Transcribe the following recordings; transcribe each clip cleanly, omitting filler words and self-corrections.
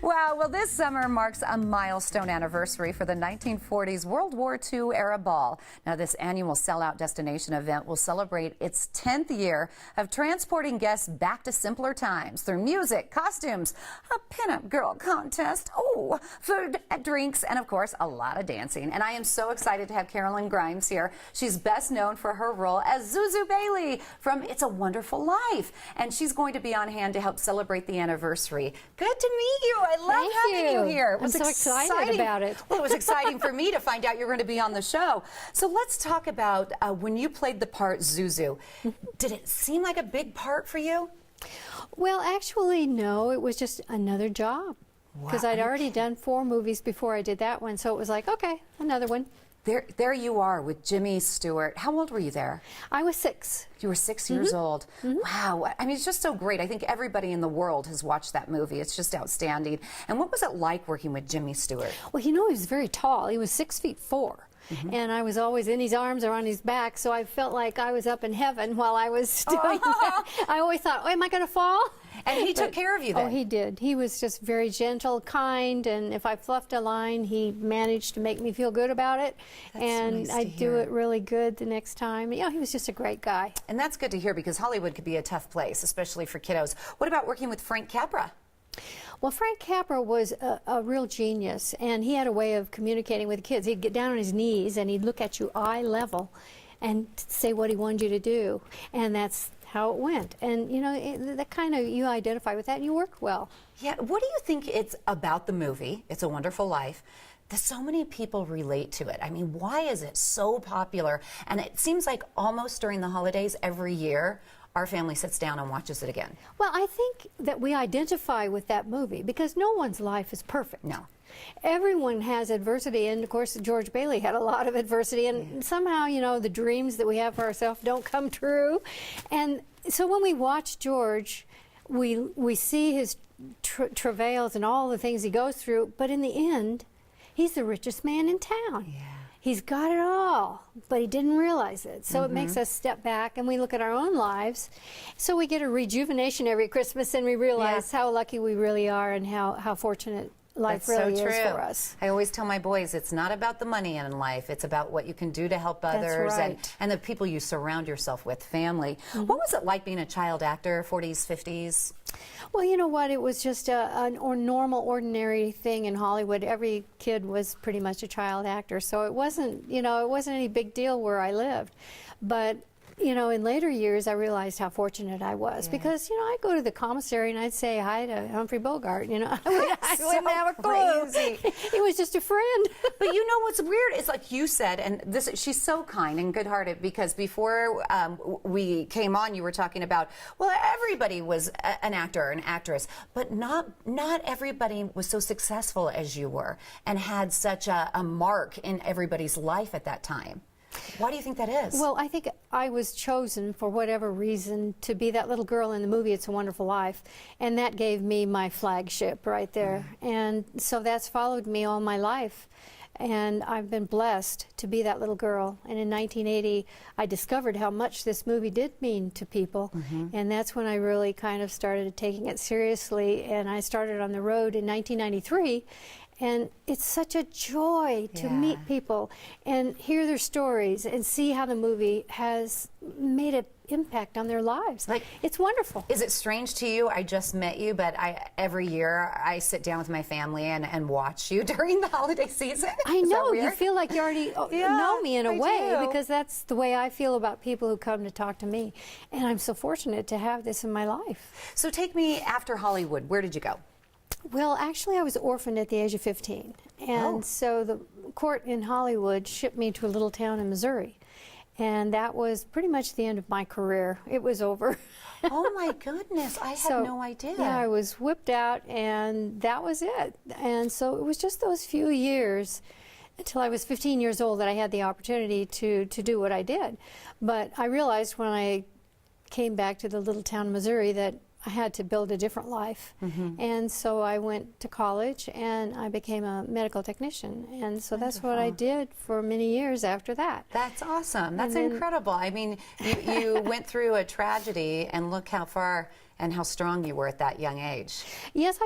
Wow, well, this summer marks a milestone anniversary for the 1940s World War II era ball. Now, this annual sellout destination event will celebrate its 10th year of transporting guests back to simpler times through music, costumes, a pinup girl contest, food, drinks, and of course, a lot of dancing. And I am so excited to have Carolyn Grimes here. She's best known for her role as Zuzu Bailey from It's a Wonderful Life. And she's going to be on hand to help celebrate the anniversary. Good to meet you. I love having you here. I'm so excited about it. Well, it was exciting for me to find out you're going to be on the show. So let's talk about when you played the part Zuzu. Did it seem like a big part for you? Well, actually, no. It was just another job. Because I'd already done 4 movies before I did that one. So it was like, okay, another one. There you are with Jimmy Stewart. How old were you there? I was 6. You were 6 years old. Wow. I mean, it's just so great. I think everybody in the world has watched that movie. It's just outstanding. And what was it like working with Jimmy Stewart? Well, you know, he was very tall. He was 6'4". And I was always in his arms or on his back, so I felt like I was up in heaven while I was doing that. I always thought, oh, am I going to fall? And he took care of you then? Oh, he did. He was just very gentle, kind, and if I fluffed a line, he managed to make me feel good about it. That's and nice to I'd do hear. it really good the next time. You know, he was just a great guy. And that's good to hear because Hollywood could be a tough place, especially for kiddos. What about working with Frank Capra? Well, Frank Capra was a real genius, and he had a way of communicating with kids. He'd get down on his knees, and he'd look at you eye level and say what he wanted you to do. And that's how it went. And, you know, that kind of, you identify with that, and you worked well. Yeah. What do you think it's about the movie, It's a Wonderful Life, that so many people relate to it? I mean, why is it so popular? And it seems like almost during the holidays every year, our family sits down and watches it again. Well, I think that we identify with that movie because no one's life is perfect. No. Everyone has adversity, and of course George Bailey had a lot of adversity, and somehow, you know, the dreams that we have for ourselves don't come true. And so when we watch George, we see his travails and all the things he goes through, but in the end, he's the richest man in town. Yeah. He's got it all, but he didn't realize it. So it makes us step back and we look at our own lives. So we get a rejuvenation every Christmas and we realize how lucky we really are and how fortunate life really is for us. I always tell my boys, it's not about the money in life. It's about what you can do to help others and the people you surround yourself with, family. What was it like being a child actor, 40s, 50s? Well, you know what? It was just a normal, ordinary thing in Hollywood. Every kid was pretty much a child actor, so it wasn't, you know, it wasn't any big deal where I lived. But you know, in later years, I realized how fortunate I was because, you know, I'd go to the commissary and I'd say hi to Humphrey Bogart, you know. I wouldn't have a clue. He was just a friend. But you know what's weird? It's like you said, and this, she's so kind and good-hearted because before we came on, you were talking about, well, everybody was an actor or an actress, but not everybody was so successful as you were and had such a mark in everybody's life at that time. Why do you think that is? Well, I think I was chosen for whatever reason to be that little girl in the movie It's a Wonderful Life, and that gave me my flagship right there. And so that's followed me all my life, and I've been blessed to be that little girl. And in 1980, I discovered how much this movie did mean to people, and that's when I really kind of started taking it seriously, and I started on the road in 1993. And it's such a joy to meet people and hear their stories and see how the movie has made an impact on their lives. Like, it's wonderful. Is it strange to you? I just met you, but every year I sit down with my family and watch you during the holiday season. I know. You feel like you already know me in a way because that's the way I feel about people who come to talk to me. And I'm so fortunate to have this in my life. So take me after Hollywood. Where did you go? Well, actually, I was orphaned at the age of 15. And so the court in Hollywood shipped me to a little town in Missouri. And that was pretty much the end of my career. It was over. Oh, my goodness. I had no idea. Yeah, I was whipped out, and that was it. And so it was just those few years until I was 15 years old that I had the opportunity to do what I did. But I realized when I came back to the little town in Missouri that I had to build a different life. And so I went to college and I became a medical technician. And so that's what I did for many years after that. That's awesome. That's incredible. I mean, you went through a tragedy and look how far and how strong you were at that young age. Yes,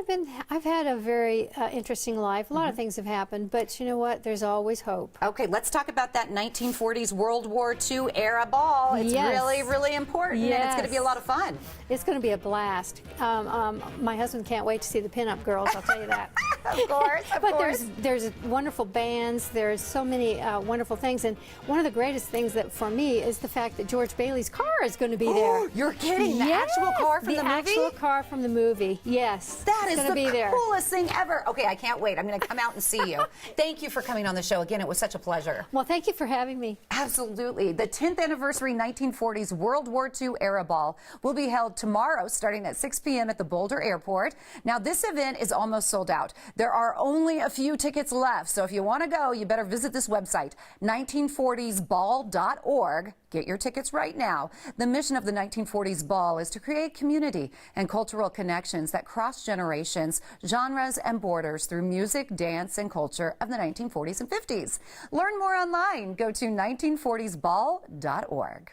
I've had a very interesting life. A lot of things have happened, but you know what? There's always hope. Okay, let's talk about that 1940s World War II era ball. It's really, really important, and it's going to be a lot of fun. It's going to be a blast. My husband can't wait to see the pinup girls, I'll tell you that. Of course, of but course. there's wonderful bands, there's so many wonderful things, and one of the greatest things that for me is the fact that George Bailey's car is going to be there. You're kidding? The actual car from the movie? The actual car from the movie, yes. That is the coolest thing ever. Okay, I can't wait. I'm going to come out and see you. Thank you for coming on the show. Again, it was such a pleasure. Well, thank you for having me. Absolutely. The 10th anniversary 1940s World War II era ball will be held tomorrow starting at 6 p.m. at the Boulder Airport. Now, this event is almost sold out. There are only a few tickets left, so if you want to go, you better visit this website, 1940sball.org. Get your tickets right now. The mission of the 1940s ball is to create community and cultural connections that cross generations, genres, and borders through music, dance, and culture of the 1940s and 50s. Learn more online. Go to 1940sball.org.